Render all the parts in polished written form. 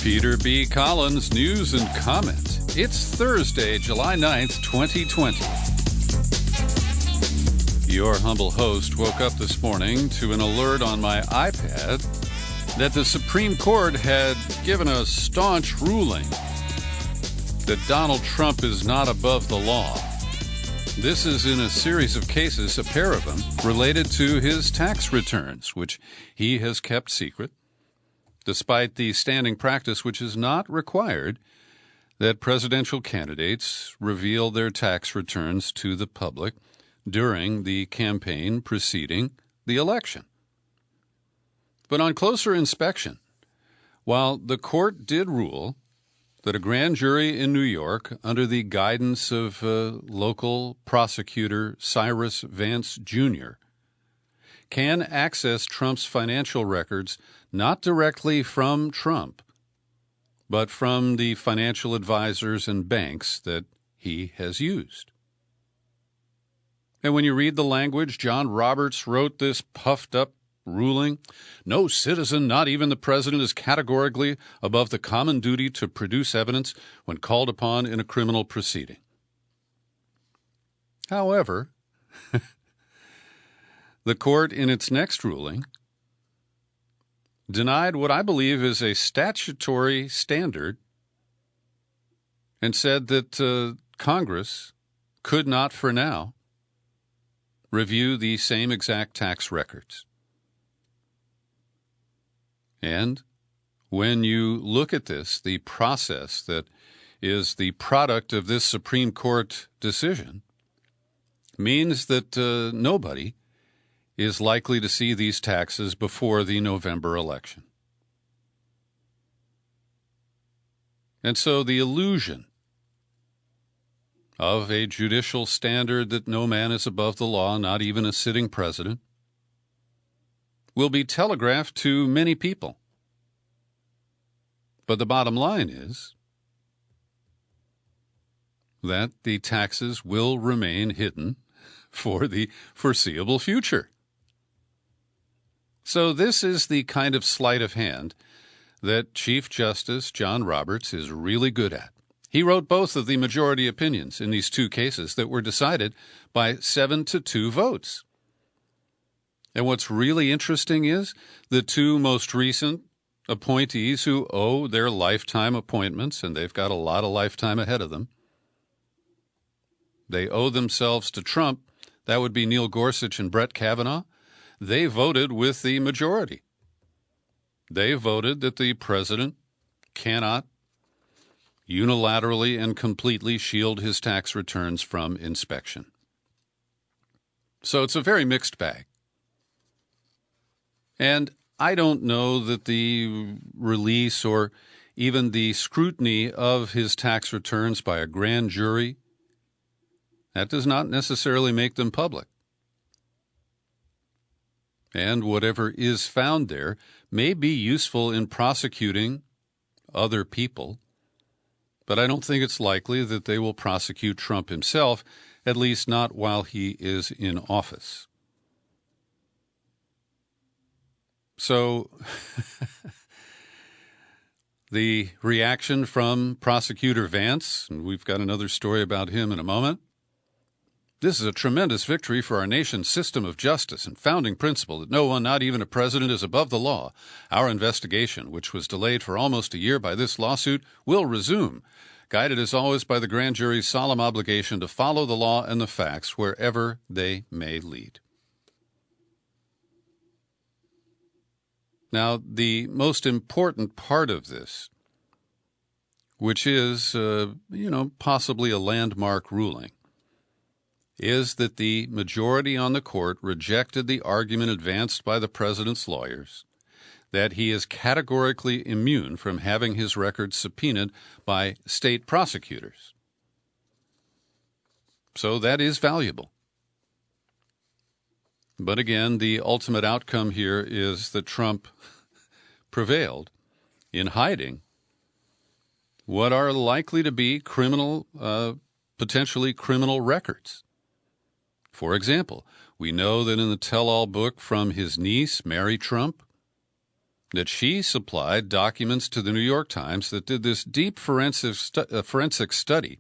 Peter B. Collins, news and comment. It's Thursday, July 9th, 2020. Your humble host woke up this morning to an alert on my iPad that the Supreme Court had given a staunch ruling that Donald Trump is not above the law. This is in a series of cases, a pair of them, related to his tax returns, which he has kept secret, despite the standing practice which is not required that presidential candidates reveal their tax returns to the public during the campaign preceding the election. But on closer inspection, while the court did rule that a grand jury in New York, under the guidance of local prosecutor Cyrus Vance Jr., can access Trump's financial records not directly from Trump, but from the financial advisors and banks that he has used. And when you read the language, John Roberts wrote this puffed-up ruling, no citizen, not even the president, is categorically above the common duty to produce evidence when called upon in a criminal proceeding. However, the court, in its next ruling, denied what I believe is a statutory standard and said that Congress could not, for now, review the same exact tax records. And when you look at this, the process that is the product of this Supreme Court decision means that nobody is likely to see these taxes before the November election. And so the illusion of a judicial standard that no man is above the law, not even a sitting president, will be telegraphed to many people. But the bottom line is that the taxes will remain hidden for the foreseeable future. So this is the kind of sleight of hand that Chief Justice John Roberts is really good at. He wrote both of the majority opinions in these two cases that were decided by 7-2 votes. And what's really interesting is the two most recent appointees who owe their lifetime appointments, and they've got a lot of lifetime ahead of them, they owe themselves to Trump. That would be Neil Gorsuch and Brett Kavanaugh. They voted with the majority. They voted that the president cannot unilaterally and completely shield his tax returns from inspection. So it's a very mixed bag. And I don't know that the release or even the scrutiny of his tax returns by a grand jury, that does not necessarily make them public. And whatever is found there may be useful in prosecuting other people, but I don't think it's likely that they will prosecute Trump himself, at least not while he is in office. So the reaction from Prosecutor Vance, and we've got another story about him in a moment. This is a tremendous victory for our nation's system of justice and founding principle that no one, not even a president, is above the law. Our investigation, which was delayed for almost a year by this lawsuit, will resume, guided as always by the grand jury's solemn obligation to follow the law and the facts wherever they may lead. Now, the most important part of this, which is, possibly a landmark ruling, is that the majority on the court rejected the argument advanced by the president's lawyers that he is categorically immune from having his records subpoenaed by state prosecutors. So that is valuable. But again, the ultimate outcome here is that Trump prevailed in hiding what are likely to be potentially criminal records. For example, we know that in the tell-all book from his niece, Mary Trump, that she supplied documents to the New York Times that did this deep forensic study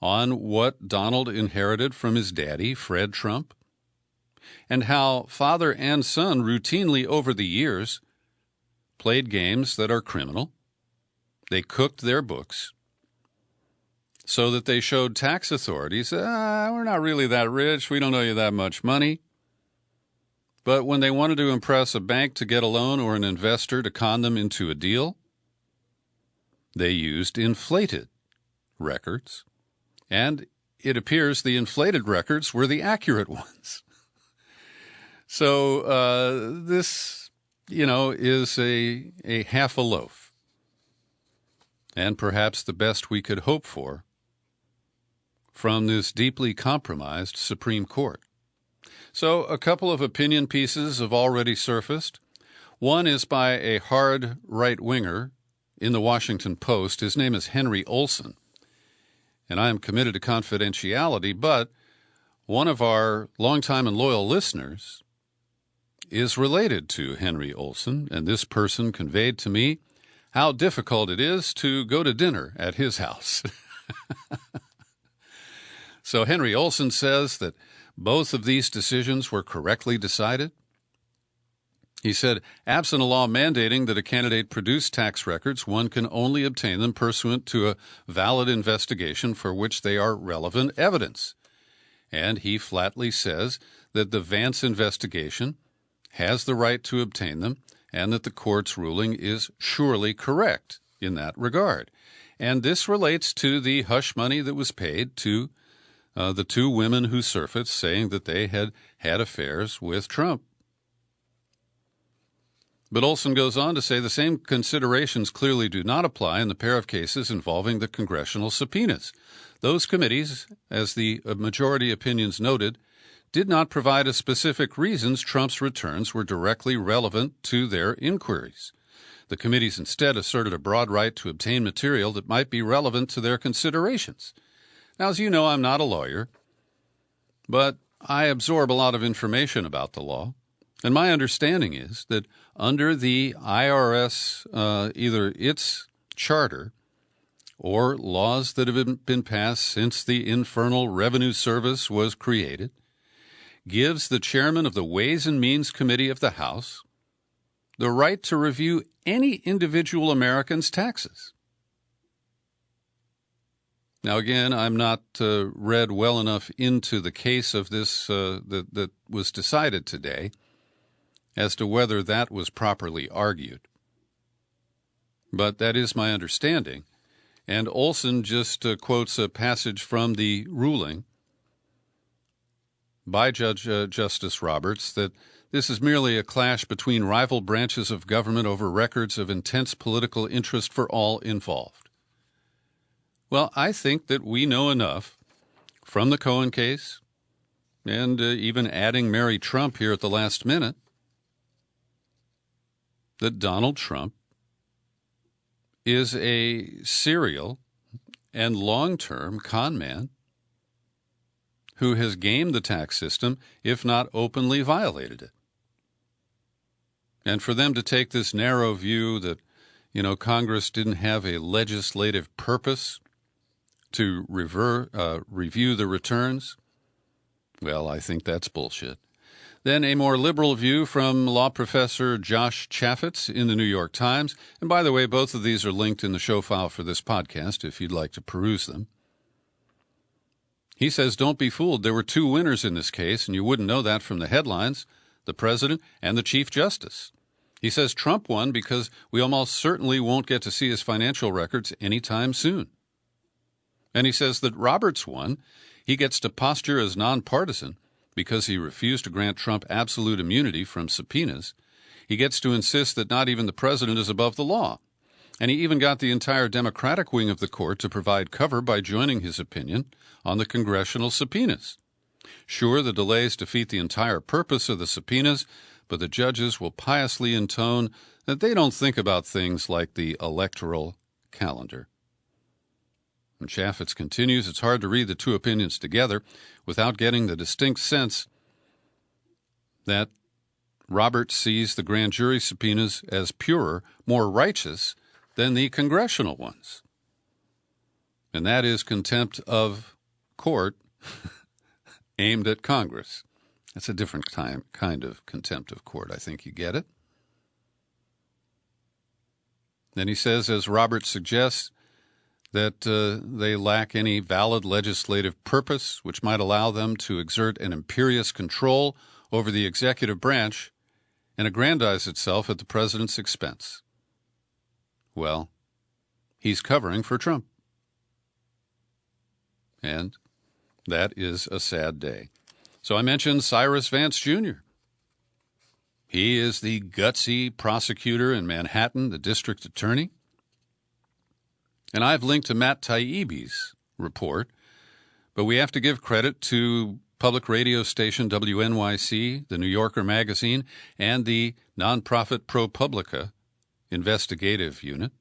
on what Donald inherited from his daddy, Fred Trump, and how father and son routinely over the years played games that are criminal. They cooked their books so that they showed tax authorities, we're not really that rich, we don't owe you that much money. But when they wanted to impress a bank to get a loan or an investor to con them into a deal, they used inflated records. And it appears the inflated records were the accurate ones. So this, is a half a loaf. And perhaps the best we could hope for from this deeply compromised Supreme Court. So a couple of opinion pieces have already surfaced. One is by a hard right-winger in the Washington Post. His name is Henry Olson. And I am committed to confidentiality, but one of our longtime and loyal listeners is related to Henry Olson, and this person conveyed to me how difficult it is to go to dinner at his house. So Henry Olson says that both of these decisions were correctly decided. He said, absent a law mandating that a candidate produce tax records, one can only obtain them pursuant to a valid investigation for which they are relevant evidence. And he flatly says that the Vance investigation has the right to obtain them and that the court's ruling is surely correct in that regard. And this relates to the hush money that was paid to the two women who surfaced saying that they had had affairs with Trump. But Olson goes on to say the same considerations clearly do not apply in the pair of cases involving the congressional subpoenas. Those committees, as the majority opinions noted, did not provide as specific reasons Trump's returns were directly relevant to their inquiries. The committees instead asserted a broad right to obtain material that might be relevant to their considerations. Now, as you know, I'm not a lawyer, but I absorb a lot of information about the law, and my understanding is that under the IRS, either its charter or laws that have been passed since the Internal Revenue Service was created, gives the chairman of the Ways and Means Committee of the House the right to review any individual American's taxes. Now, again, I'm not read well enough into the case of this that was decided today as to whether that was properly argued. But that is my understanding. And Olson just quotes a passage from the ruling by Justice Roberts that this is merely a clash between rival branches of government over records of intense political interest for all involved. Well, I think that we know enough from the Cohen case and even adding Mary Trump here at the last minute that Donald Trump is a serial and long-term con man who has gamed the tax system, if not openly violated it. And for them to take this narrow view that, Congress didn't have a legislative purpose to review the returns, well, I think that's bullshit. Then a more liberal view from law professor Josh Chaffetz in the New York Times. And by the way, both of these are linked in the show file for this podcast if you'd like to peruse them. He says, don't be fooled. There were two winners in this case, and you wouldn't know that from the headlines, the president and the Chief Justice. He says Trump won because we almost certainly won't get to see his financial records anytime soon. And he says that Roberts won. He gets to posture as nonpartisan because he refused to grant Trump absolute immunity from subpoenas. He gets to insist that not even the president is above the law. And he even got the entire Democratic wing of the court to provide cover by joining his opinion on the congressional subpoenas. Sure, the delays defeat the entire purpose of the subpoenas, but the judges will piously intone that they don't think about things like the electoral calendar. And Chaffetz continues, it's hard to read the two opinions together without getting the distinct sense that Roberts sees the grand jury subpoenas as purer, more righteous than the congressional ones. And that is contempt of court aimed at Congress. That's a different kind of contempt of court. I think you get it. Then he says, as Roberts suggests, that they lack any valid legislative purpose which might allow them to exert an imperious control over the executive branch and aggrandize itself at the president's expense. Well, he's covering for Trump. And that is a sad day. So I mentioned Cyrus Vance Jr. He is the gutsy prosecutor in Manhattan, the district attorney. And I've linked to Matt Taibbi's report, but we have to give credit to public radio station WNYC, the New Yorker magazine, and the nonprofit ProPublica investigative unit,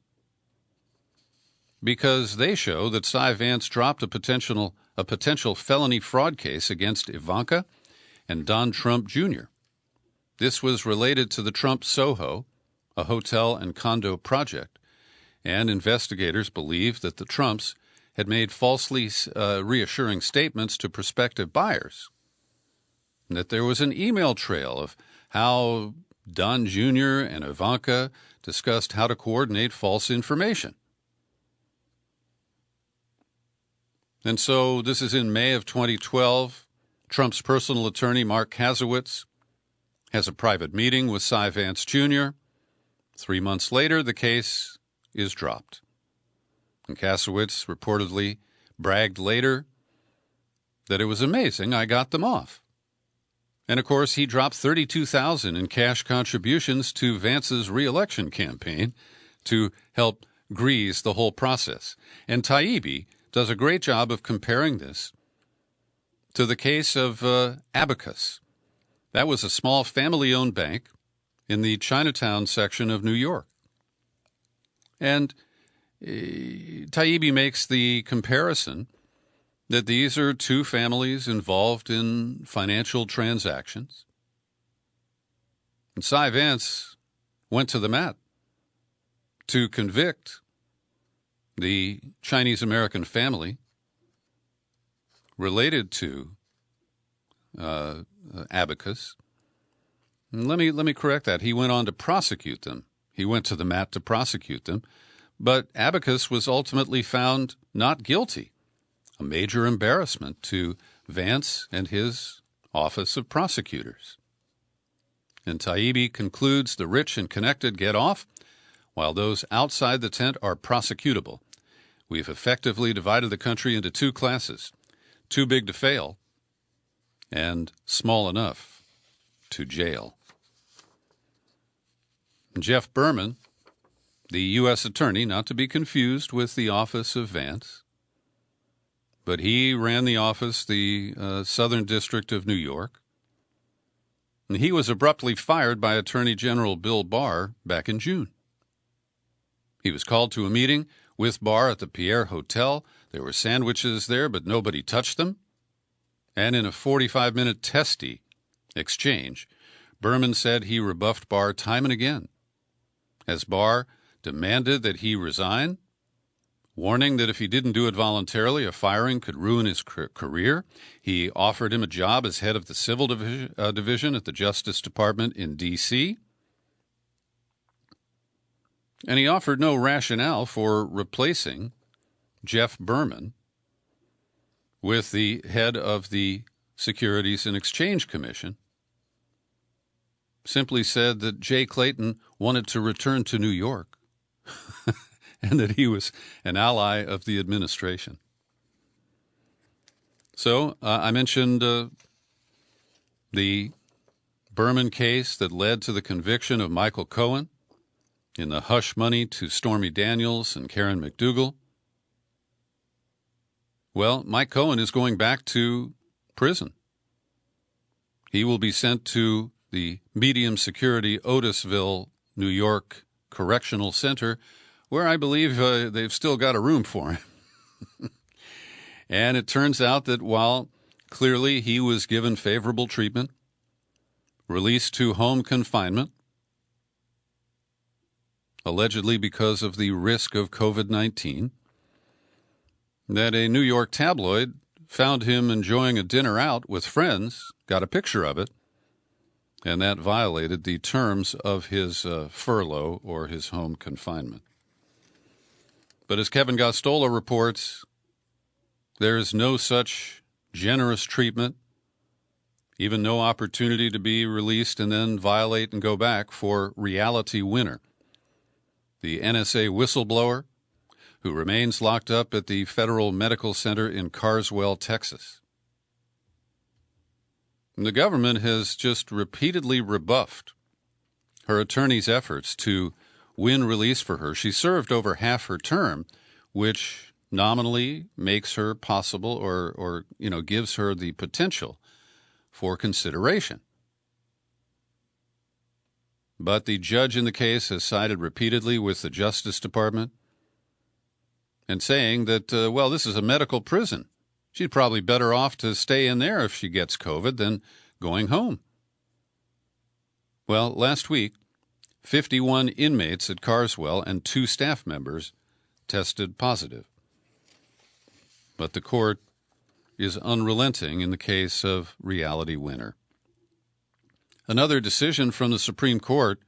because they show that Cy Vance dropped a potential felony fraud case against Ivanka and Don Trump Jr. This was related to the Trump Soho, a hotel and condo project, and investigators believe that the Trumps had made falsely reassuring statements to prospective buyers, and that there was an email trail of how Don Jr. and Ivanka discussed how to coordinate false information. And so this is in May of 2012. Trump's personal attorney, Mark Kasowitz, has a private meeting with Cy Vance Jr. 3 months later, the case is dropped. And Kasowitz reportedly bragged later that it was amazing I got them off. And, of course, he dropped $32,000 in cash contributions to Vance's re-election campaign to help grease the whole process. And Taibbi does a great job of comparing this to the case of Abacus. That was a small family-owned bank in the Chinatown section of New York. And Taibbi makes the comparison that these are two families involved in financial transactions. And Cy Vance went to the mat to convict the Chinese-American family related to Abacus. And let me correct that. He went on to prosecute them. He went to the mat to prosecute them. But Abacus was ultimately found not guilty, a major embarrassment to Vance and his Office of Prosecutors. And Taibbi concludes the rich and connected get off, while those outside the tent are prosecutable. We've effectively divided the country into two classes, too big to fail and small enough to jail. Jeff Berman, the U.S. attorney, not to be confused with the office of Vance, but he ran the office, the Southern District of New York, and he was abruptly fired by Attorney General Bill Barr back in June. He was called to a meeting with Barr at the Pierre Hotel. There were sandwiches there, but nobody touched them. And in a 45-minute testy exchange, Berman said he rebuffed Barr time and again, as Barr demanded that he resign, warning that if he didn't do it voluntarily, a firing could ruin his career. He offered him a job as head of the Civil Division at the Justice Department in D.C., and he offered no rationale for replacing Jeff Berman with the head of the Securities and Exchange Commission. Simply said that Jay Clayton wanted to return to New York and that he was an ally of the administration. So I mentioned the Berman case that led to the conviction of Michael Cohen in the hush money to Stormy Daniels and Karen McDougal. Well, Mike Cohen is going back to prison. He will be sent to the medium security Otisville, New York Correctional Center, where I believe they've still got a room for him. And it turns out that while clearly he was given favorable treatment, released to home confinement, allegedly because of the risk of COVID-19, that a New York tabloid found him enjoying a dinner out with friends, got a picture of it, and that violated the terms of his furlough or his home confinement. But as Kevin Gostola reports, there is no such generous treatment, even no opportunity to be released and then violate and go back for Reality Winner, the NSA whistleblower who remains locked up at the Federal Medical Center in Carswell, Texas. And the government has just repeatedly rebuffed her attorney's efforts to win release for her. She served over half her term, which nominally makes her possible or gives her the potential for consideration. But the judge in the case has sided repeatedly with the Justice Department and saying that, this is a medical prison. She's probably better off to stay in there if she gets COVID than going home. Well, last week, 51 inmates at Carswell and 2 staff members tested positive. But the court is unrelenting in the case of Reality Winner. Another decision from the Supreme Court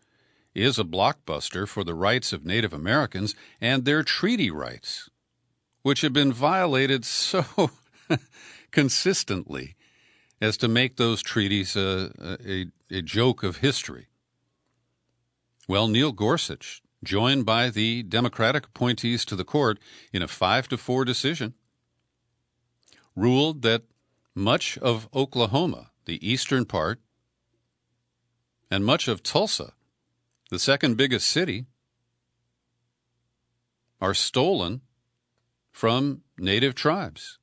is a blockbuster for the rights of Native Americans and their treaty rights, which have been violated so consistently as to make those treaties a joke of history. Well, Neil Gorsuch, joined by the Democratic appointees to the court in a 5-4 decision, ruled that much of Oklahoma, the eastern part, and much of Tulsa, the second biggest city, are stolen from native tribes,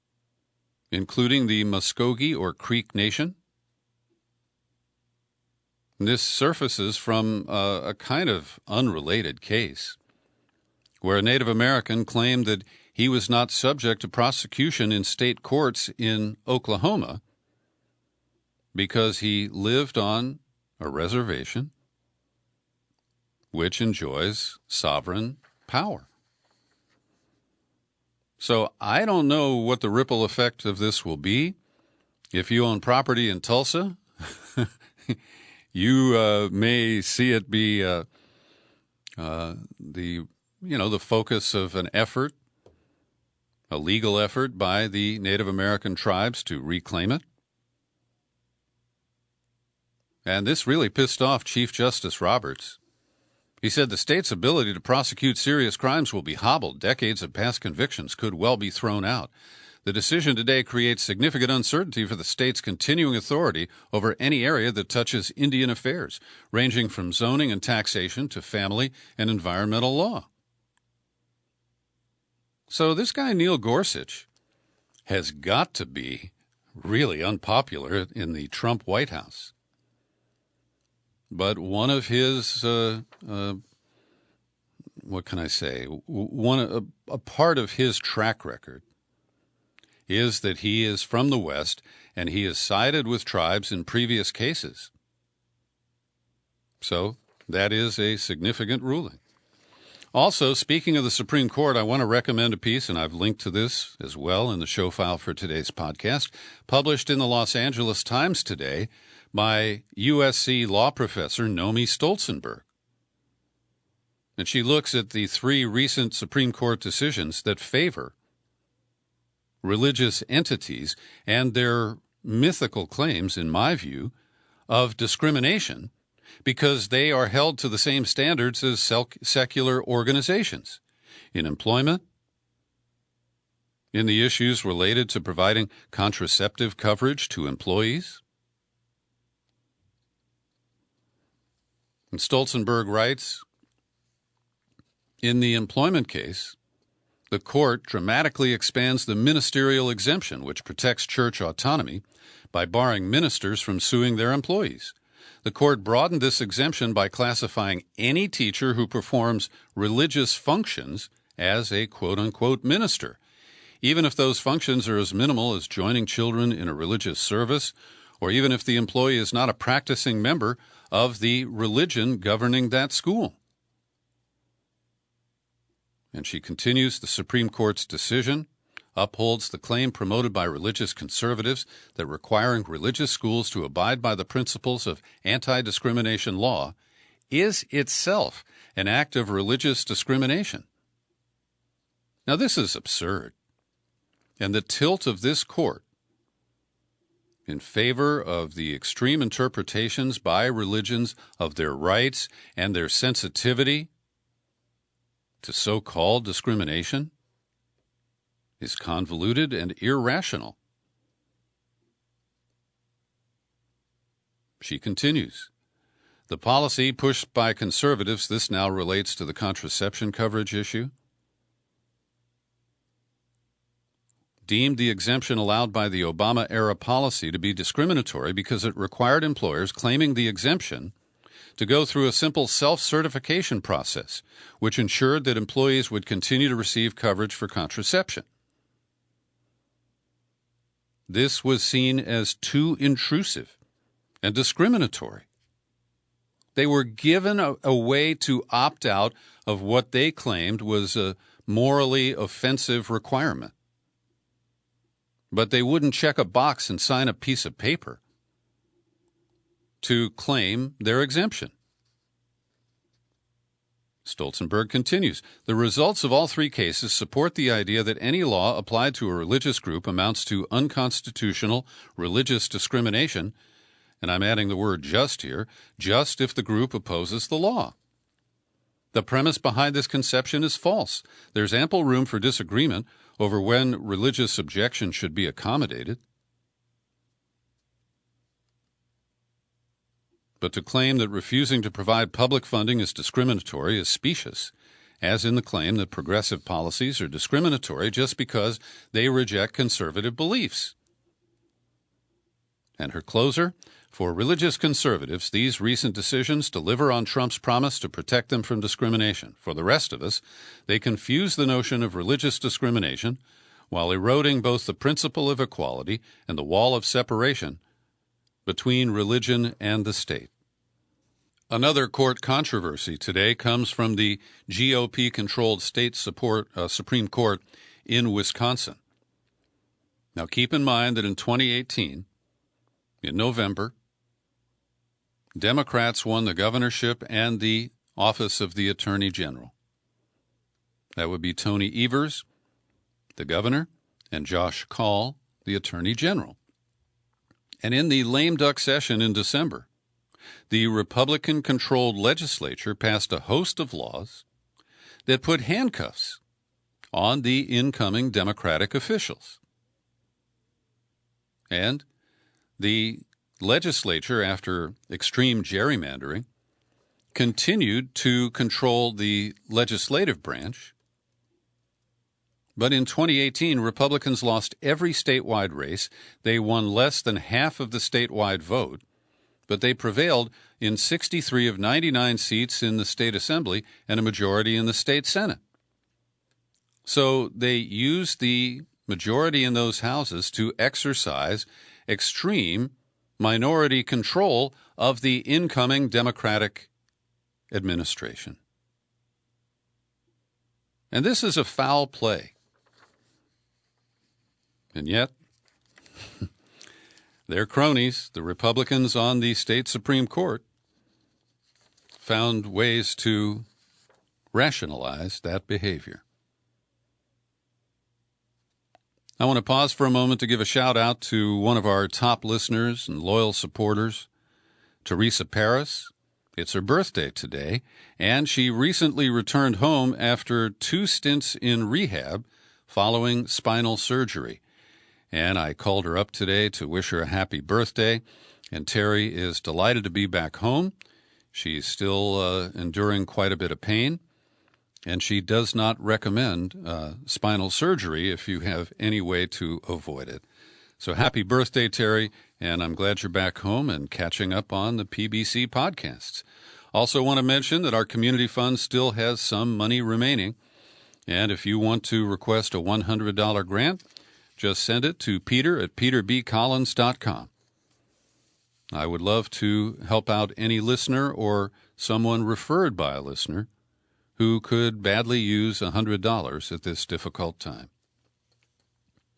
including the Muskogee or Creek Nation. This surfaces from a kind of unrelated case where a Native American claimed that he was not subject to prosecution in state courts in Oklahoma because he lived on a reservation which enjoys sovereign power. So I don't know what the ripple effect of this will be. If you own property in Tulsa, you may see it be the focus of an effort, a legal effort by the Native American tribes to reclaim it. And this really pissed off Chief Justice Roberts. He said the state's ability to prosecute serious crimes will be hobbled. Decades of past convictions could well be thrown out. The decision today creates significant uncertainty for the state's continuing authority over any area that touches Indian affairs, ranging from zoning and taxation to family and environmental law. So this guy, Neil Gorsuch, has got to be really unpopular in the Trump White House. But one of his, a part of his track record is that he is from the West and he has sided with tribes in previous cases. So that is a significant ruling. Also, speaking of the Supreme Court, I want to recommend a piece, and I've linked to this as well in the show file for today's podcast, published in the Los Angeles Times today by USC law professor Nomi Stolzenberg. And she looks at the 3 recent Supreme Court decisions that favor religious entities and their mythical claims, in my view, of discrimination because they are held to the same standards as secular organizations in employment, in the issues related to providing contraceptive coverage to employees. And Stolzenberg writes, in the employment case, the court dramatically expands the ministerial exemption, which protects church autonomy, by barring ministers from suing their employees. The court broadened this exemption by classifying any teacher who performs religious functions as a quote-unquote minister, even if those functions are as minimal as joining children in a religious service or even if the employee is not a practicing member of the religion governing that school. And she continues, the Supreme Court's decision upholds the claim promoted by religious conservatives that requiring religious schools to abide by the principles of anti-discrimination law is itself an act of religious discrimination. Now, this is absurd. And the tilt of this court in favor of the extreme interpretations by religions of their rights and their sensitivity to so-called discrimination is convoluted and irrational. She continues, the policy pushed by conservatives, this now relates to the contraception coverage issue, deemed the exemption allowed by the Obama-era policy to be discriminatory because it required employers claiming the exemption to go through a simple self-certification process, which ensured that employees would continue to receive coverage for contraception. This was seen as too intrusive and discriminatory. They were given a way to opt out of what they claimed was a morally offensive requirement. But they wouldn't check a box and sign a piece of paper to claim their exemption. Stolzenberg continues, the results of all three cases support the idea that any law applied to a religious group amounts to unconstitutional religious discrimination, and I'm adding the word just here, just if the group opposes the law. The premise behind this conception is false. There's ample room for disagreement over when religious objection should be accommodated. But to claim that refusing to provide public funding is discriminatory is specious, as in the claim that progressive policies are discriminatory just because they reject conservative beliefs. And her closer, for religious conservatives, these recent decisions deliver on Trump's promise to protect them from discrimination. For the rest of us, they confuse the notion of religious discrimination while eroding both the principle of equality and the wall of separation between religion and the state. Another court controversy today comes from the GOP-controlled state Supreme Court in Wisconsin. Now, keep in mind that in 2018, in November, Democrats won the governorship and the office of the Attorney General. That would be Tony Evers, the governor, and Josh Kaul, the Attorney General. And in the lame duck session in December, the Republican-controlled legislature passed a host of laws that put handcuffs on the incoming Democratic officials. And the legislature, after extreme gerrymandering, continued to control the legislative branch. But in 2018, Republicans lost every statewide race. They won less than half of the statewide vote, but they prevailed in 63 of 99 seats in the state assembly and a majority in the state senate. So they used the majority in those houses to exercise extreme minority control of the incoming Democratic administration. And this is a foul play. And yet, their cronies, the Republicans on the state Supreme Court, found ways to rationalize that behavior. I want to pause for a moment to give a shout-out to one of our top listeners and loyal supporters, Teresa Paris. It's her birthday today, and she recently returned home after 2 stints in rehab following spinal surgery. And I called her up today to wish her a happy birthday, and Terry is delighted to be back home. She's still enduring quite a bit of pain, and she does not recommend spinal surgery if you have any way to avoid it. So happy birthday, Terry, and I'm glad you're back home and catching up on the PBC podcasts. Also want to mention that our community fund still has some money remaining, and if you want to request a $100 grant, just send it to peter@peterbcollins.com. I would love to help out any listener or someone referred by a listener who could badly use $100 at this difficult time.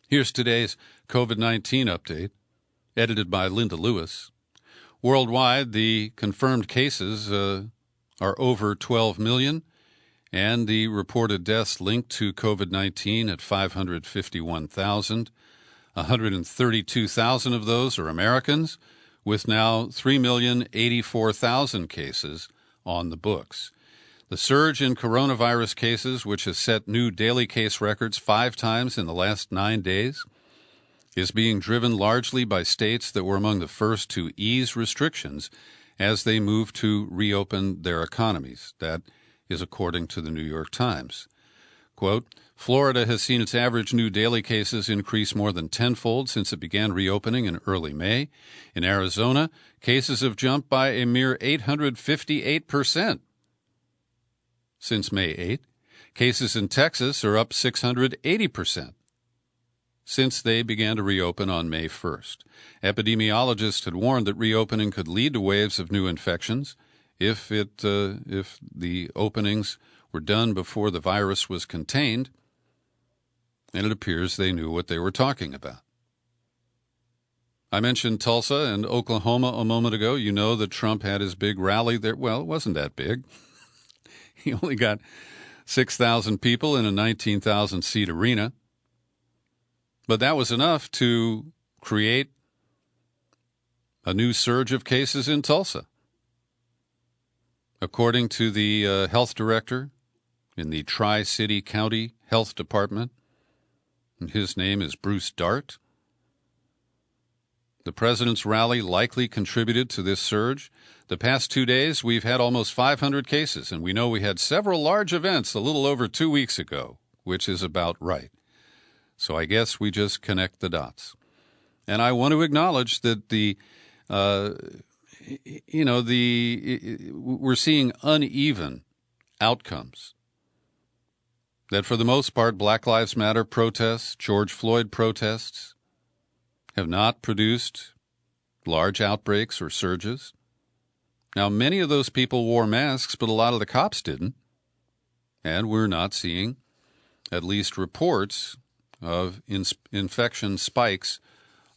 Here's today's COVID-19 update, edited by Linda Lewis. Worldwide, the confirmed cases are over 12 million, and the reported deaths linked to COVID-19 at 551,000. 132,000 of those are Americans, with now 3,084,000 cases on the books. The surge in coronavirus cases, which has set new daily case records 5 times in the last 9 days, is being driven largely by states that were among the first to ease restrictions as they move to reopen their economies. That is according to the New York Times. Quote, Florida has seen its average new daily cases increase more than tenfold since it began reopening in early May. In Arizona, cases have jumped by a mere 858% since May 8. Cases in Texas are up 680% since they began to reopen on May 1st. Epidemiologists had warned that reopening could lead to waves of new infections if the openings were done before the virus was contained, and it appears they knew what they were talking about. I mentioned Tulsa and Oklahoma a moment ago. You know that Trump had his big rally there. Well, it wasn't that big. He only got 6,000 people in a 19,000-seat arena. But that was enough to create a new surge of cases in Tulsa. According to the health director in the Tri-City County Health Department, and his name is Bruce Dart, the president's rally likely contributed to this surge. The past 2 days, we've had almost 500 cases, and we know we had several large events a little over 2 weeks ago, which is about right. So I guess we just connect the dots. And I want to acknowledge that we're seeing uneven outcomes. That for the most part, Black Lives Matter protests, George Floyd protests, have not produced large outbreaks or surges. Now, many of those people wore masks, but a lot of the cops didn't. And we're not seeing, at least reports of infection spikes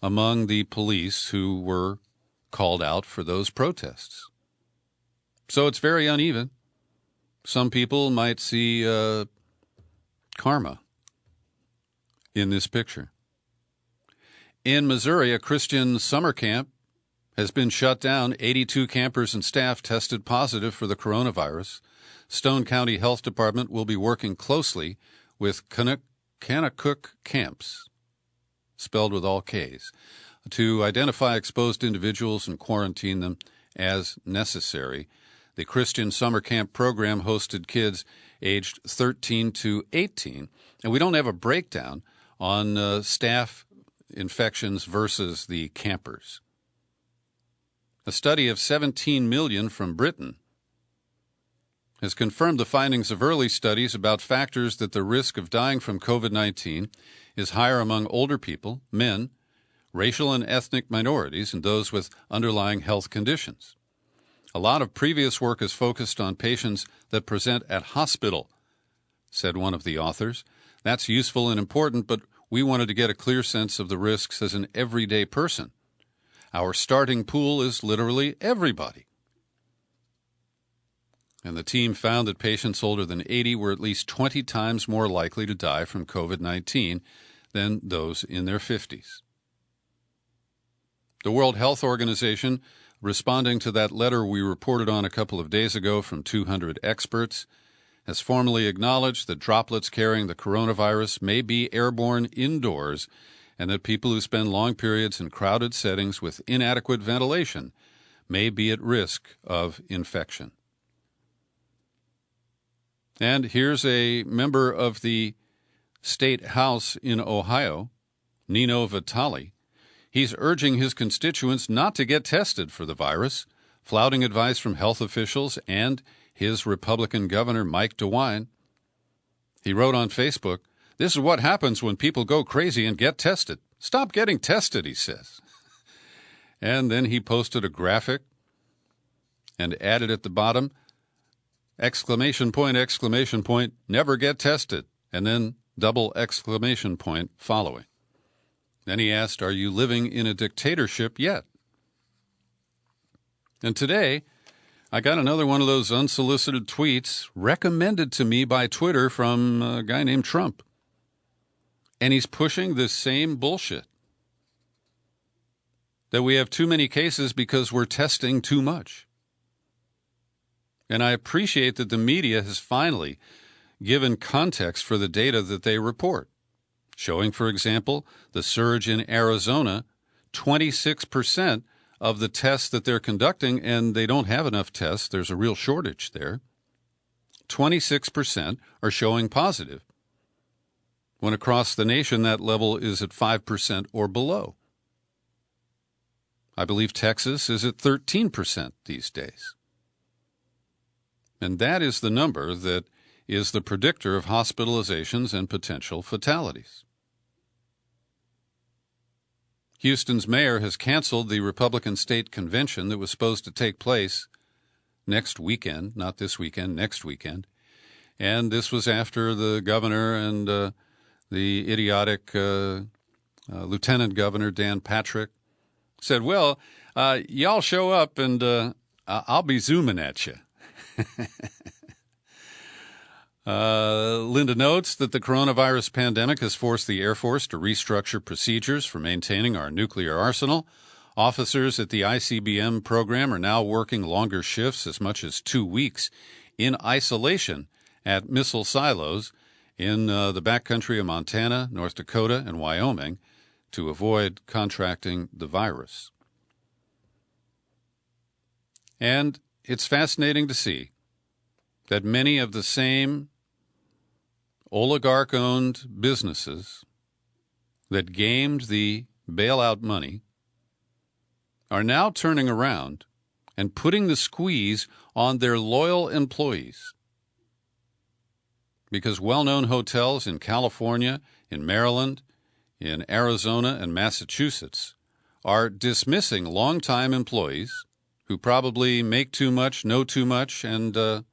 among the police who were called out for those protests. So it's very uneven. Some people might see karma in this picture. In Missouri, a Christian summer camp has been shut down. 82 campers and staff tested positive for the coronavirus. Stone County Health Department will be working closely with Kanakuk camps, spelled with all Ks, to identify exposed individuals and quarantine them as necessary. The Christian summer camp program hosted kids aged 13 to 18, and we don't have a breakdown on staff infections versus the campers. A study of 17 million from Britain has confirmed the findings of early studies about factors that the risk of dying from COVID-19 is higher among older people, men, racial and ethnic minorities, and those with underlying health conditions. A lot of previous work has focused on patients that present at hospital, said one of the authors. That's useful and important, but we wanted to get a clear sense of the risks as an everyday person. Our starting pool is literally everybody. And the team found that patients older than 80 were at least 20 times more likely to die from COVID-19 than those in their 50s. The World Health Organization, responding to that letter we reported on a couple of days ago from 200 experts, has formally acknowledged that droplets carrying the coronavirus may be airborne indoors and that people who spend long periods in crowded settings with inadequate ventilation may be at risk of infection. And here's a member of the State House in Ohio, Nino Vitale. He's urging his constituents not to get tested for the virus, flouting advice from health officials and his Republican governor, Mike DeWine. He wrote on Facebook, "This is what happens when people go crazy and get tested. Stop getting tested," he says. And then he posted a graphic and added at the bottom, exclamation point, never get tested, and then double exclamation point following. Then he asked, are you living in a dictatorship yet? And today, I got another one of those unsolicited tweets recommended to me by Twitter from a guy named Trump. And he's pushing this same bullshit. That we have too many cases because we're testing too much. And I appreciate that the media has finally given context for the data that they report, showing, for example, the surge in Arizona, 26% of the tests that they're conducting, and they don't have enough tests, there's a real shortage there, 26% are showing positive, when across the nation that level is at 5% or below. I believe Texas is at 13% these days. And that is the number that is the predictor of hospitalizations and potential fatalities. Houston's mayor has canceled the Republican state convention that was supposed to take place next weekend, not this weekend, next weekend. And this was after the governor and the idiotic Lieutenant Governor Dan Patrick said, well, y'all show up and I'll be zooming at you. Linda notes that the coronavirus pandemic has forced the Air Force to restructure procedures for maintaining our nuclear arsenal. Officers at the ICBM program are now working longer shifts, as much as 2 weeks, in isolation at missile silos in the backcountry of Montana, North Dakota, and Wyoming to avoid contracting the virus. And it's fascinating to see that many of the same oligarch-owned businesses that gamed the bailout money are now turning around and putting the squeeze on their loyal employees. Because well-known hotels in California, in Maryland, in Arizona, and Massachusetts are dismissing longtime employees who probably make too much, know too much, and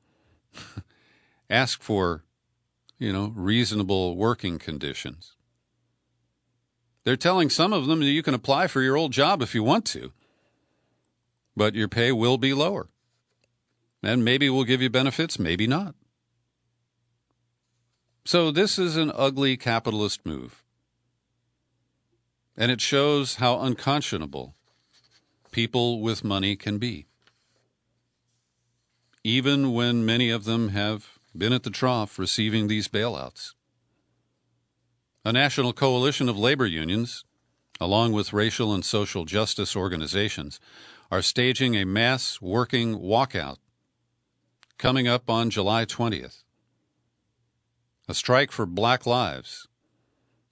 ask for, reasonable working conditions. They're telling some of them that you can apply for your old job if you want to, but your pay will be lower. And maybe we'll give you benefits, maybe not. So this is an ugly capitalist move. And it shows how unconscionable people with money can be, even when many of them have been at the trough receiving these bailouts. A national coalition of labor unions, along with racial and social justice organizations, are staging a mass working walkout coming up on July 20th. A strike for Black Lives,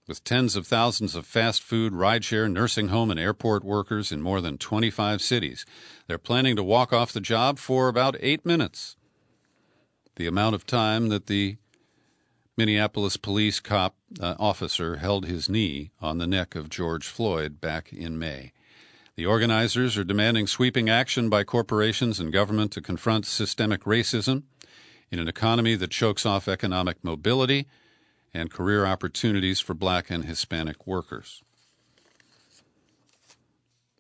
with tens of thousands of fast food, rideshare, nursing home, and airport workers in more than 25 cities. They're planning to walk off the job for about 8 minutes, the amount of time that the Minneapolis police officer held his knee on the neck of George Floyd back in May. The organizers are demanding sweeping action by corporations and government to confront systemic racism in an economy that chokes off economic mobility and career opportunities for Black and Hispanic workers.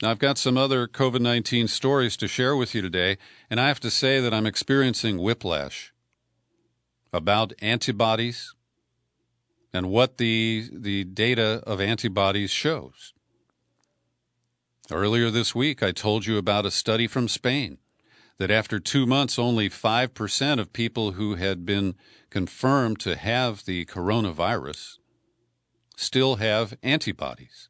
Now, I've got some other COVID-19 stories to share with you today, and I have to say that I'm experiencing whiplash about antibodies and what the data of antibodies shows. Earlier this week, I told you about a study from Spain that after 2 months, only 5% of people who had been confirmed to have the coronavirus still have antibodies.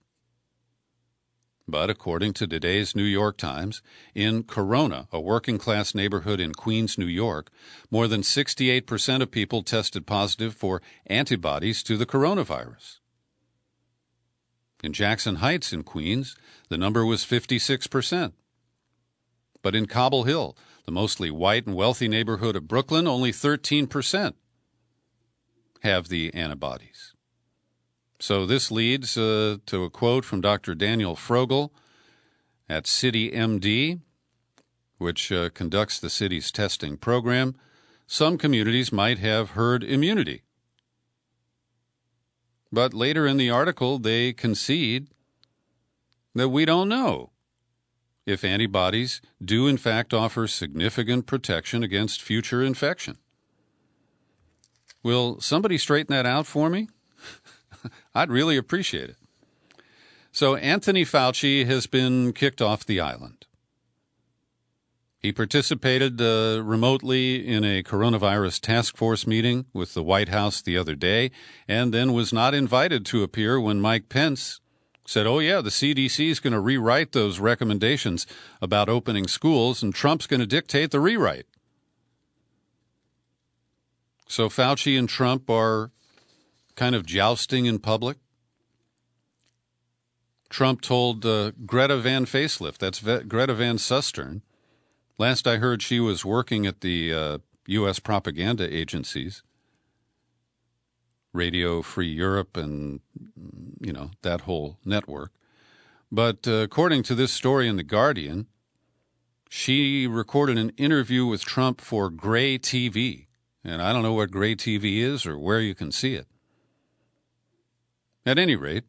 But according to today's New York Times, in Corona, a working-class neighborhood in Queens, New York, more than 68% of people tested positive for antibodies to the coronavirus. In Jackson Heights in Queens, the number was 56%. But in Cobble Hill, the mostly white and wealthy neighborhood of Brooklyn, only 13% have the antibodies. So this leads to a quote from Dr. Daniel Frogel, at CityMD, which conducts the city's testing program, some communities might have herd immunity. But later in the article, they concede that we don't know if antibodies do in fact offer significant protection against future infection. Will somebody straighten that out for me? I'd really appreciate it. So Anthony Fauci has been kicked off the island. He participated remotely in a coronavirus task force meeting with the White House the other day, and then was not invited to appear when Mike Pence said, oh, yeah, the CDC is going to rewrite those recommendations about opening schools, and Trump's going to dictate the rewrite. So Fauci and Trump are kind of jousting in public. Trump told Greta Van Facelift, that's Greta Van Susteren. Last I heard, she was working at the U.S. propaganda agencies, Radio Free Europe and, that whole network. But according to this story in The Guardian, she recorded an interview with Trump for Gray TV. And I don't know what Gray TV is or where you can see it. At any rate,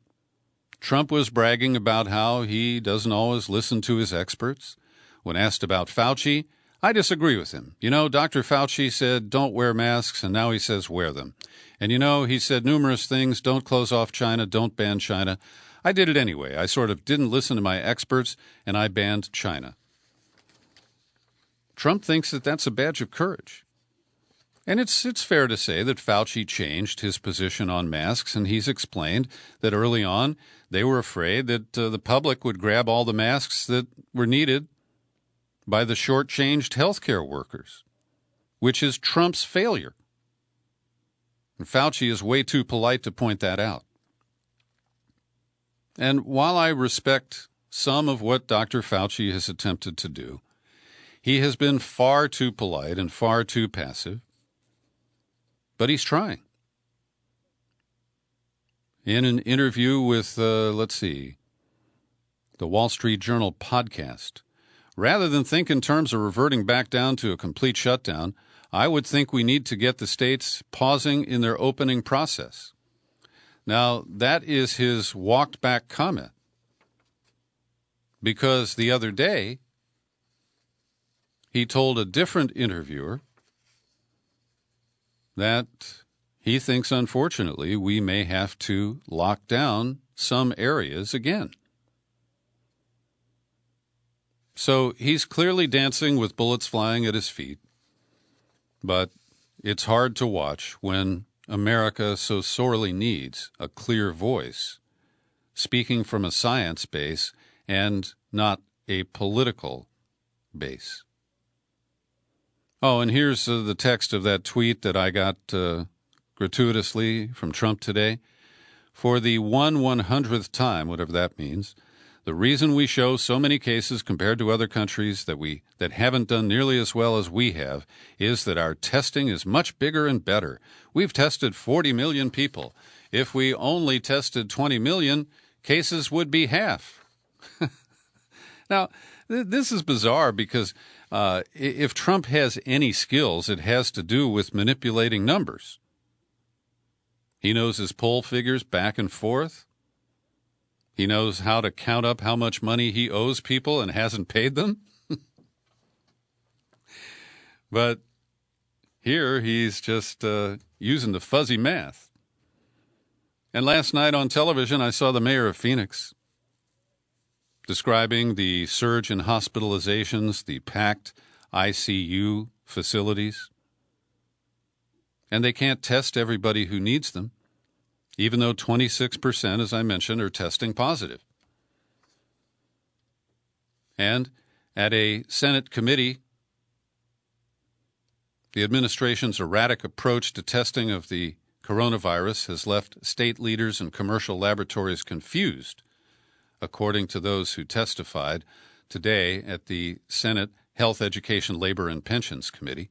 Trump was bragging about how he doesn't always listen to his experts. When asked about Fauci, I disagree with him. Dr. Fauci said don't wear masks, and now he says wear them. And he said numerous things, don't close off China, don't ban China. I did it anyway. I sort of didn't listen to my experts, and I banned China. Trump thinks that that's a badge of courage. And it's fair to say that Fauci changed his position on masks, and he's explained that early on they were afraid that the public would grab all the masks that were needed by the shortchanged healthcare workers, which is Trump's failure. And Fauci is way too polite to point that out. And while I respect some of what Dr. Fauci has attempted to do, he has been far too polite and far too passive. But he's trying. In an interview with, the Wall Street Journal podcast, rather than think in terms of reverting back down to a complete shutdown, I would think we need to get the states pausing in their opening process. Now, that is his walked back comment. Because the other day, he told a different interviewer that he thinks, unfortunately, we may have to lock down some areas again. So he's clearly dancing with bullets flying at his feet, but it's hard to watch when America so sorely needs a clear voice, speaking from a science base and not a political base. Oh, and here's the text of that tweet that I got gratuitously from Trump today. For the 1/100th time, whatever that means, the reason we show so many cases compared to other countries that haven't done nearly as well as we have is that our testing is much bigger and better. We've tested 40 million people. If we only tested 20 million, cases would be half. Now, this is bizarre because if Trump has any skills, it has to do with manipulating numbers. He knows his poll figures back and forth. He knows how to count up how much money he owes people and hasn't paid them. But here he's just using the fuzzy math. And last night on television, I saw the mayor of Phoenix describing the surge in hospitalizations, the packed ICU facilities. And they can't test everybody who needs them, even though 26%, as I mentioned, are testing positive. And at a Senate committee, the administration's erratic approach to testing of the coronavirus has left state leaders and commercial laboratories confused, according to those who testified today at the Senate Health, Education, Labor, and Pensions Committee.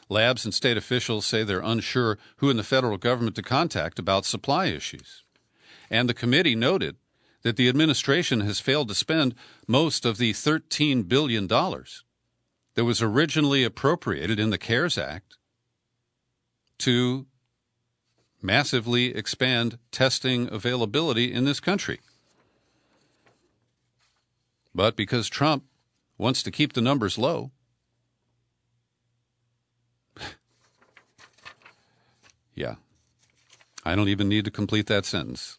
Labs and state officials say they're unsure who in the federal government to contact about supply issues. And the committee noted that the administration has failed to spend most of the $13 billion that was originally appropriated in the CARES Act to massively expand testing availability in this country. But because Trump wants to keep the numbers low, yeah, I don't even need to complete that sentence.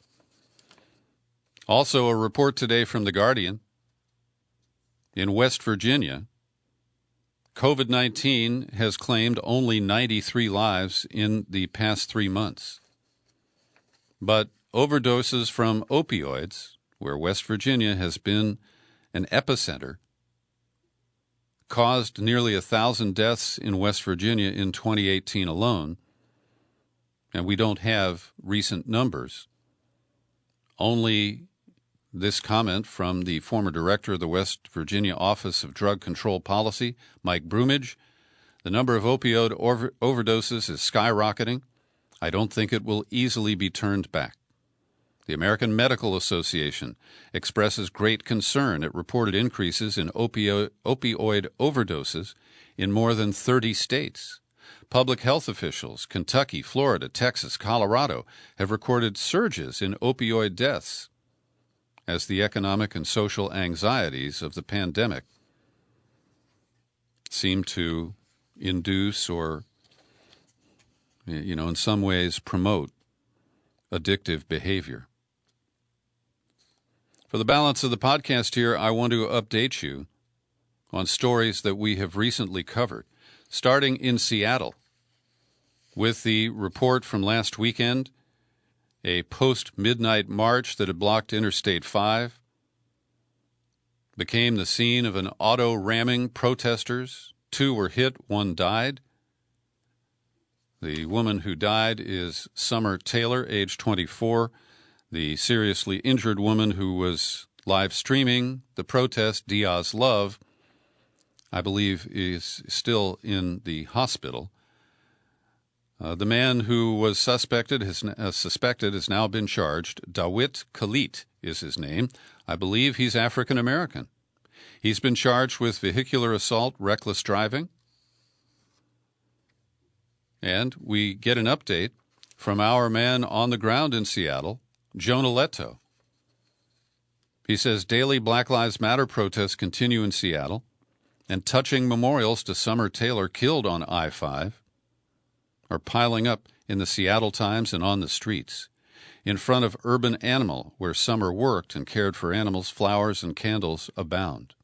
Also, a report today from The Guardian. In West Virginia, COVID-19 has claimed only 93 lives in the past 3 months. But overdoses from opioids, where West Virginia has been an epicenter, caused nearly 1,000 deaths in West Virginia in 2018 alone. And we don't have recent numbers. Only this comment from the former director of the West Virginia Office of Drug Control Policy, Mike Brumage: the number of opioid overdoses is skyrocketing. I don't think it will easily be turned back. The American Medical Association expresses great concern at reported increases in opioid overdoses in more than 30 states. Public health officials, Kentucky, Florida, Texas, Colorado, have recorded surges in opioid deaths as the economic and social anxieties of the pandemic seem to induce or, in some ways promote addictive behavior. For the balance of the podcast here, I want to update you on stories that we have recently covered, starting in Seattle with the report from last weekend, a post-midnight march that had blocked Interstate 5 became the scene of an auto-ramming protesters. 2 were hit, 1 died. The woman who died is Summer Taylor, age 24. The seriously injured woman who was live streaming the protest, Diaz Love, I believe is still in the hospital. The man who was suspected has now been charged. Dawit Khalid is his name. I believe he's African American. He's been charged with vehicular assault, reckless driving. And we get an update from our man on the ground in Seattle, Jonah Leto. He says daily Black Lives Matter protests continue in Seattle, and touching memorials to Summer Taylor killed on I-5 are piling up in the Seattle Times and on the streets. In front of Urban Animal, where Summer worked and cared for animals, flowers and candles abound.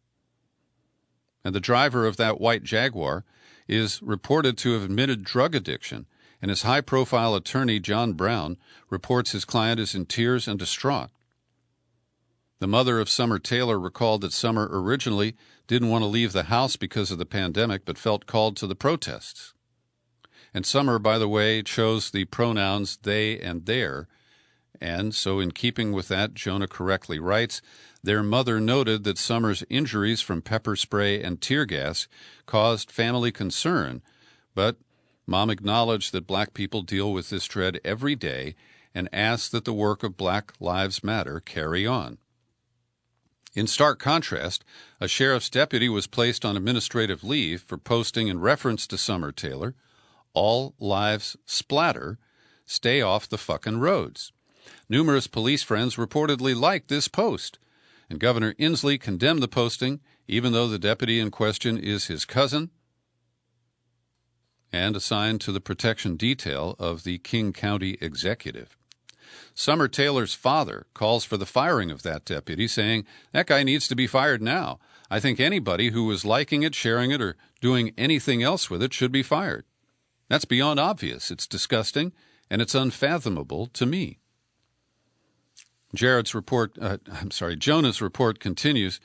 And the driver of that white Jaguar is reported to have admitted drug addiction, and his high-profile attorney, John Brown, reports his client is in tears and distraught. The mother of Summer Taylor recalled that Summer originally didn't want to leave the house because of the pandemic, but felt called to the protests. And Summer, by the way, chose the pronouns they and their, and so in keeping with that, Jonah correctly writes, their mother noted that Summer's injuries from pepper spray and tear gas caused family concern, but Mom acknowledged that black people deal with this dread every day and asked that the work of Black Lives Matter carry on. In stark contrast, a sheriff's deputy was placed on administrative leave for posting in reference to Summer Taylor, "All lives splatter, stay off the fucking roads." Numerous police friends reportedly liked this post, and Governor Inslee condemned the posting, even though the deputy in question is his cousin and assigned to the protection detail of the King County Executive. Summer Taylor's father calls for the firing of that deputy, saying, "That guy needs to be fired now. I think anybody who was liking it, sharing it, or doing anything else with it should be fired. That's beyond obvious. It's disgusting, and it's unfathomable to me." Jonah's report continues.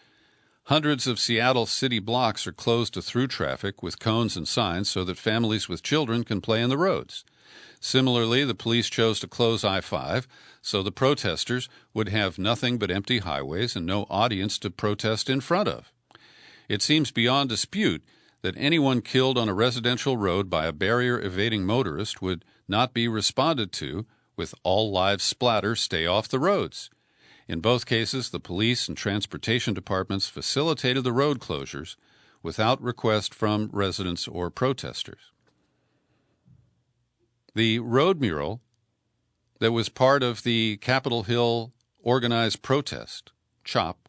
Hundreds of Seattle city blocks are closed to through traffic with cones and signs so that families with children can play in the roads. Similarly, the police chose to close I-5 so the protesters would have nothing but empty highways and no audience to protest in front of. It seems beyond dispute that anyone killed on a residential road by a barrier-evading motorist would not be responded to with "all lives splatter, stay off the roads." In both cases, the police and transportation departments facilitated the road closures without request from residents or protesters. The road mural that was part of the Capitol Hill organized protest, CHOP,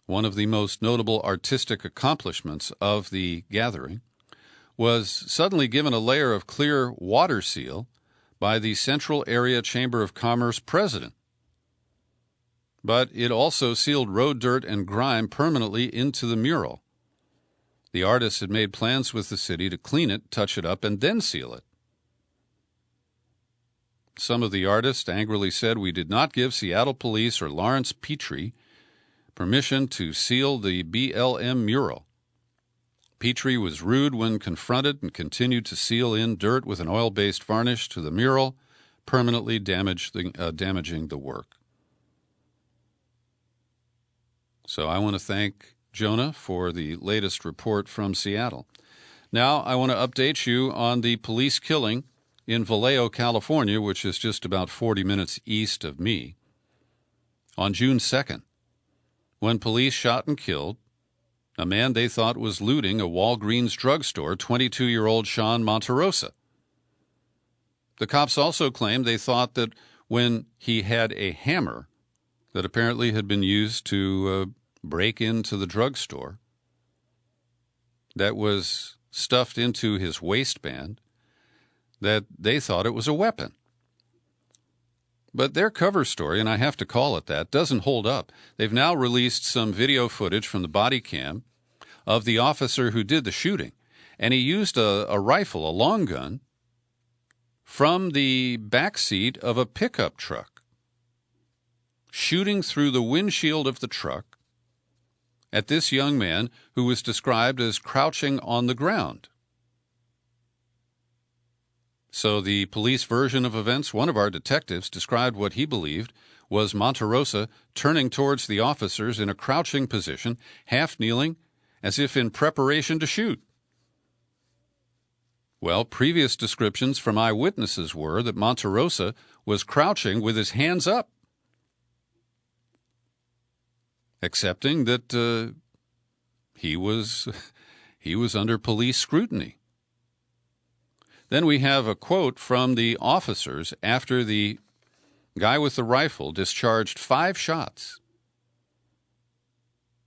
one of the most notable artistic accomplishments of the gathering, was suddenly given a layer of clear water seal by the Central Area Chamber of Commerce president. But it also sealed road dirt and grime permanently into the mural. The artists had made plans with the city to clean it, touch it up, and then seal it. Some of the artists angrily said we did not give Seattle police or Lawrence Petrie permission to seal the BLM mural. Petrie was rude when confronted and continued to seal in dirt with an oil-based varnish to the mural, permanently damaging the work. So I want to thank Jonah for the latest report from Seattle. Now I want to update you on the police killing in Vallejo, California, which is just about 40 minutes east of me, on June 2nd, when police shot and killed a man they thought was looting a Walgreens drugstore, 22-year-old Sean Monterosa. The cops also claimed they thought that when he had a hammer that apparently had been used to break into the drugstore that was stuffed into his waistband, that they thought it was a weapon. But their cover story, and I have to call it that, doesn't hold up. They've now released some video footage from the body cam of the officer who did the shooting, and he used a rifle, a long gun, from the back seat of a pickup truck, shooting through the windshield of the truck at this young man who was described as crouching on the ground. So the police version of events, one of our detectives described what he believed was Monterosa turning towards the officers in a crouching position, half kneeling, as if in preparation to shoot. Well, previous descriptions from eyewitnesses were that Monterosa was crouching with his hands up, accepting that he was under police scrutiny. Then we have a quote from the officers after the guy with the rifle discharged 5 shots.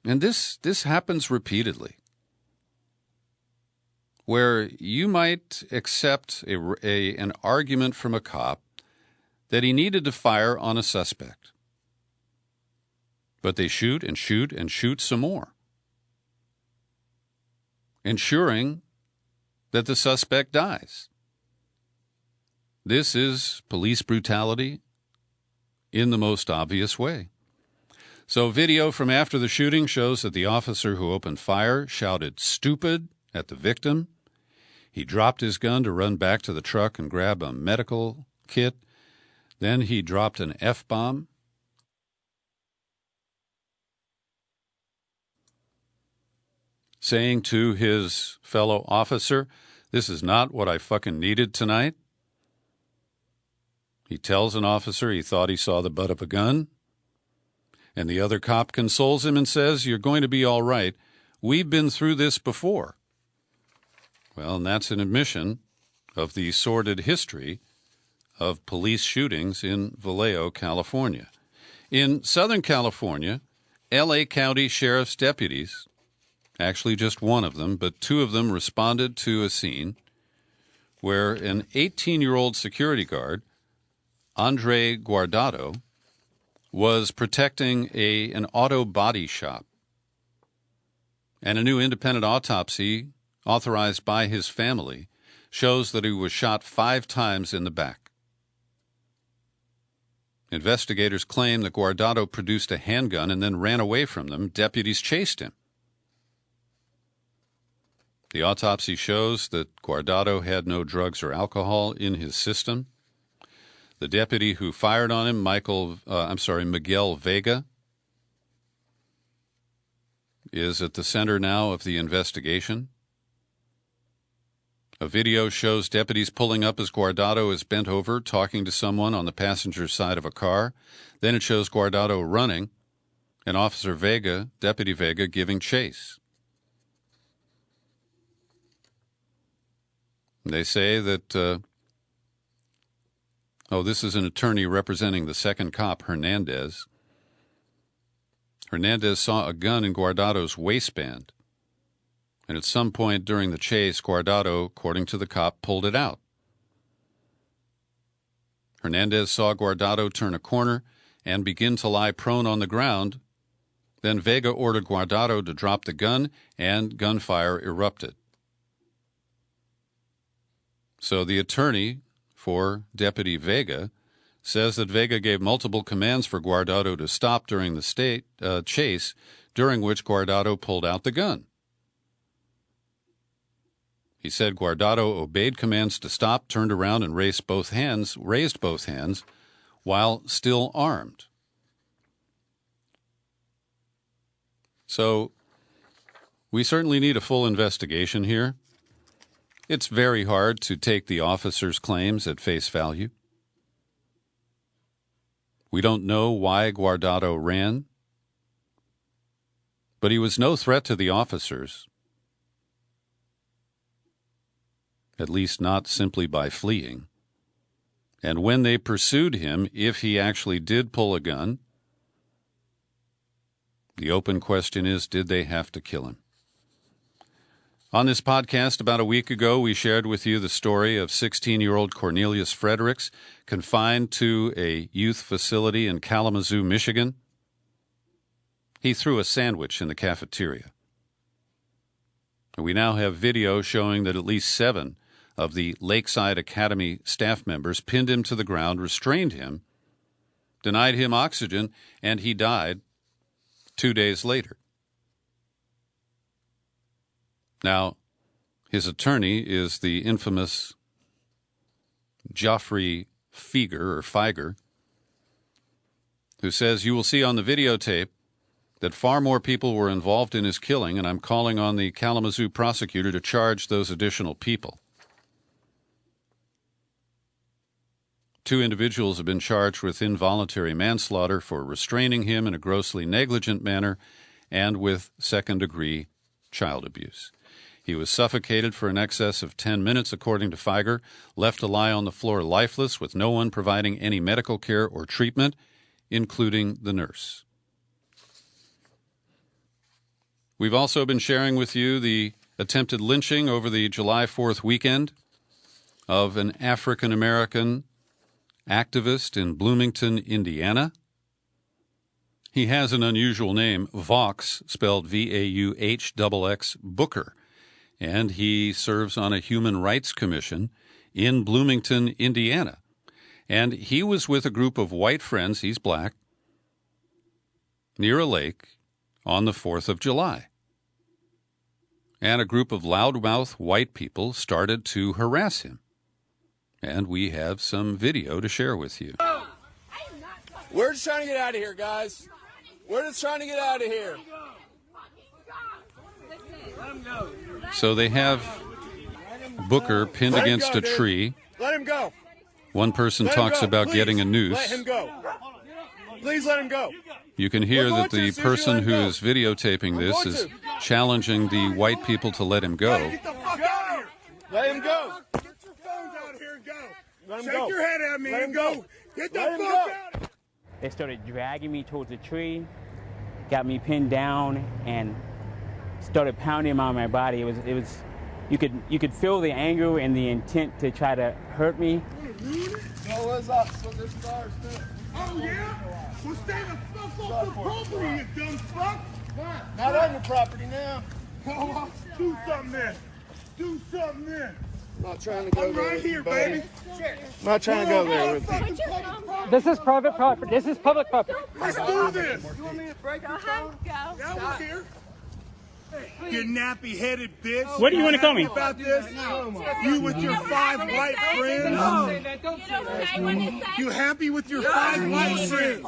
And this happens repeatedly, where you might accept an argument from a cop that he needed to fire on a suspect. But they shoot and shoot and shoot some more, ensuring that the suspect dies. This is police brutality in the most obvious way. So video from after the shooting shows that the officer who opened fire shouted "stupid" at the victim. He dropped his gun to run back to the truck and grab a medical kit. Then he dropped an F-bomb. Saying to his fellow officer, "This is not what I fucking needed tonight." He tells an officer he thought he saw the butt of a gun, and the other cop consoles him and says, "You're going to be all right. We've been through this before." Well, and that's an admission of the sordid history of police shootings in Vallejo, California. In Southern California, L.A. County Sheriff's deputies, actually just one of them, but 2 of them responded to a scene where an 18-year-old security guard, Andre Guardado, was protecting an auto body shop. And a new independent autopsy authorized by his family shows that he was shot 5 times in the back. Investigators claim that Guardado produced a handgun and then ran away from them. Deputies chased him. The autopsy shows that Guardado had no drugs or alcohol in his system. The deputy who fired on him, Miguel Vega, is at the center now of the investigation. A video shows deputies pulling up as Guardado is bent over, talking to someone on the passenger side of a car. Then it shows Guardado running, and Officer Vega, Deputy Vega, giving chase. They say that, this is an attorney representing the second cop, Hernandez. Hernandez saw a gun in Guardado's waistband, and at some point during the chase, Guardado, according to the cop, pulled it out. Hernandez saw Guardado turn a corner and begin to lie prone on the ground. Then Vega ordered Guardado to drop the gun, and gunfire erupted. So the attorney for Deputy Vega says that Vega gave multiple commands for Guardado to stop during the chase, during which Guardado pulled out the gun. He said Guardado obeyed commands to stop, turned around, and raised both hands while still armed. So we certainly need a full investigation here. It's very hard to take the officer's claims at face value. We don't know why Guardado ran, but he was no threat to the officers, at least not simply by fleeing. And when they pursued him, if he actually did pull a gun, the open question is, did they have to kill him? On this podcast about a week ago, we shared with you the story of 16-year-old Cornelius Fredericks, confined to a youth facility in Kalamazoo, Michigan. He threw a sandwich in the cafeteria. We now have video showing that at least 7 of the Lakeside Academy staff members pinned him to the ground, restrained him, denied him oxygen, and he died 2 days later. Now, his attorney is the infamous Geoffrey Fieger, who says, "You will see on the videotape that far more people were involved in his killing, and I'm calling on the Kalamazoo prosecutor to charge those additional people." 2 individuals have been charged with involuntary manslaughter for restraining him in a grossly negligent manner and with second-degree child abuse. He was suffocated for an excess of 10 minutes, according to Fieger, left to lie on the floor lifeless with no one providing any medical care or treatment, including the nurse. We've also been sharing with you the attempted lynching over the July 4th weekend of an African-American activist in Bloomington, Indiana. He has an unusual name, Vaux, spelled V-A-U-H-X-X, Booker, and he serves on a human rights commission in Bloomington, Indiana. And he was with a group of white friends, he's black, near a lake on the 4th of July. And a group of loudmouth white people started to harass him. And we have some video to share with you. We're just trying to get out of here, guys. We're just trying to get out of here. So they have Booker pinned against a tree. Let him go. One person talks about getting a noose. Let him go. Please let him go. You can hear that the person who is videotaping this is challenging the white people to let him go. Get the fuck out of here. Let him go. Get your phones out here and go. Let him Shake go. your head at me Let him and go. Get the fuck out of here. They started dragging me towards a tree, got me pinned down, and started pounding on my body. It was, you could feel the anger and the intent to try to hurt me. No, what's up? So this is ours, too. Oh, yeah? Well, stay the fuck off the property, you dumb fuck. Not on your property now. Oh, do something then. Do something then. I'm not trying to go I'm there right with here, you, buddy. baby. I'm not trying to go there with you. This is private property. This is public property. Let's do this. You want me to break your Go. Yeah, we're here. You nappy-headed bitch. What do you want to call me? About this? You with your 5 white friends? You happy with your 5 white friends?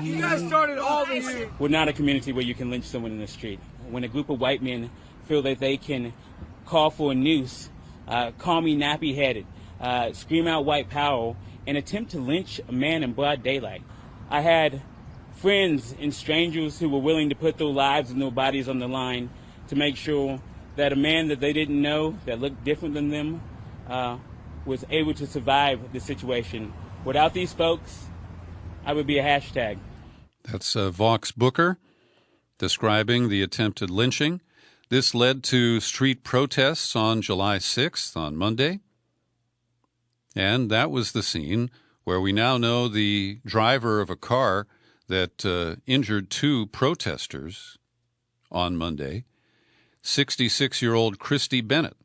You guys started all this. We're not a community where you can lynch someone in the street. When a group of white men feel that they can call for a noose call me nappy-headed, scream out white power, and attempt to lynch a man in broad daylight. I had friends and strangers who were willing to put their lives and their bodies on the line to make sure that a man that they didn't know, that looked different than them, was able to survive the situation. Without these folks, I would be a hashtag. That's Vox Booker describing the attempted lynching. This led to street protests on July 6th, on Monday. And that was the scene where we now know the driver of a car that injured 2 protesters on Monday, 66-year-old Christy Bennett.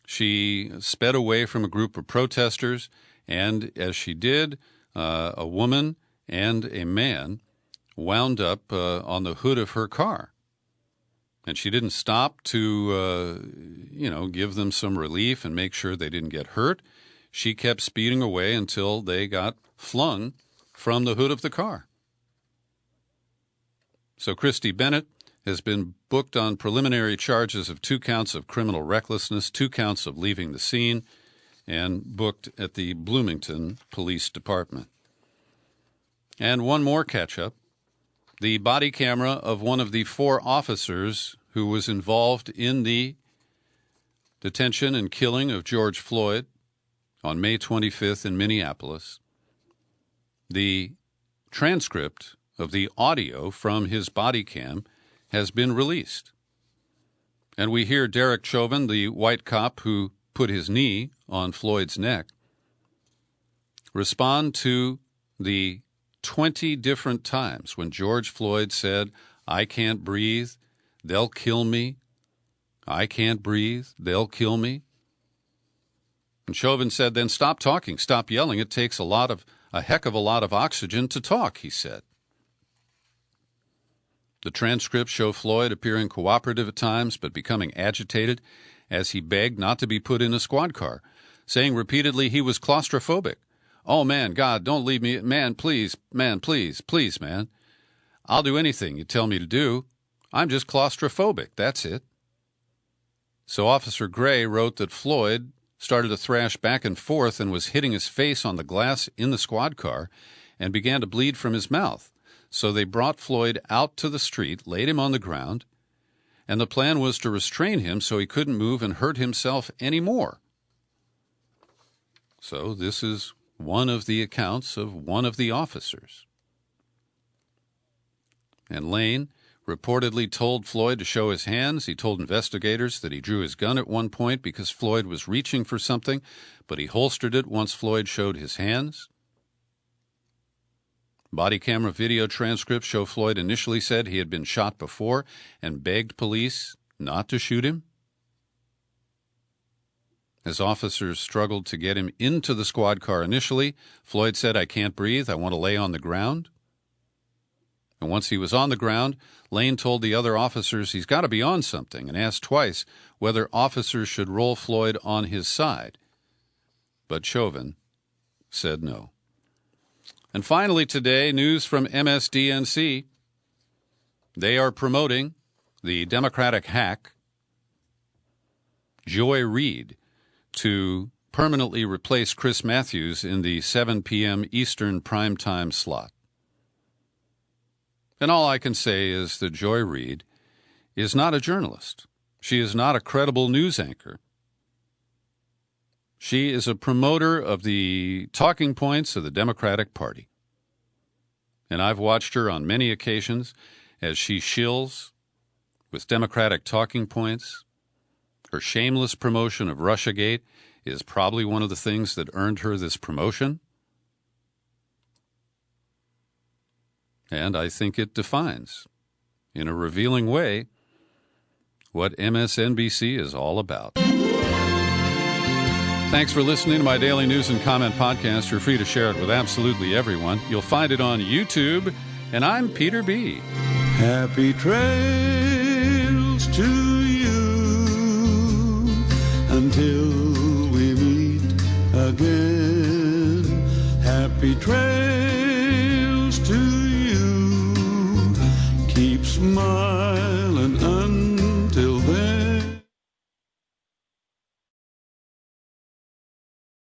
She sped away from a group of protesters, and as she did, a woman and a man wound up on the hood of her car. And she didn't stop to, give them some relief and make sure they didn't get hurt. She kept speeding away until they got flung from the hood of the car. So Christy Bennett has been booked on preliminary charges of 2 counts of criminal recklessness, 2 counts of leaving the scene, and booked at the Bloomington Police Department. And one more catch-up. The body camera of one of the 4 officers who was involved in the detention and killing of George Floyd on May 25th in Minneapolis. The transcript of the audio from his body cam has been released. And we hear Derek Chauvin, the white cop who put his knee on Floyd's neck, respond to the 20 different times when George Floyd said, "I can't breathe, they'll kill me. I can't breathe, they'll kill me." And Chauvin said, "Then stop talking, stop yelling. It takes a heck of a lot of oxygen to talk," he said. The transcripts show Floyd appearing cooperative at times, but becoming agitated as he begged not to be put in a squad car, saying repeatedly he was claustrophobic. "Oh, man, God, don't leave me. Man, please, man. I'll do anything you tell me to do. I'm just claustrophobic, that's it." So Officer Gray wrote that Floyd started to thrash back and forth and was hitting his face on the glass in the squad car and began to bleed from his mouth. So they brought Floyd out to the street, laid him on the ground, and the plan was to restrain him so he couldn't move and hurt himself anymore. So this is one of the accounts of one of the officers. And Lane reportedly told Floyd to show his hands. He told investigators that he drew his gun at one point because Floyd was reaching for something, but he holstered it once Floyd showed his hands. Body camera video transcripts show Floyd initially said he had been shot before and begged police not to shoot him. As officers struggled to get him into the squad car initially, Floyd said, "I can't breathe, I want to lay on the ground." And once he was on the ground, Lane told the other officers he's got to be on something and asked twice whether officers should roll Floyd on his side. But Chauvin said no. And finally today, news from MSDNC. They are promoting the Democratic hack, Joy Reid, to permanently replace Chris Matthews in the 7 p.m. Eastern primetime slot. And all I can say is that Joy Reid is not a journalist. She is not a credible news anchor. She is a promoter of the talking points of the Democratic Party. And I've watched her on many occasions as she shills with Democratic talking points. Her shameless promotion of Russiagate is probably one of the things that earned her this promotion. And I think it defines, in a revealing way, what MSNBC is all about. Thanks for listening to my daily news and comment podcast. You're free to share it with absolutely everyone. You'll find it on YouTube, and I'm Peter B. Happy trails to you until we meet again. Happy trails.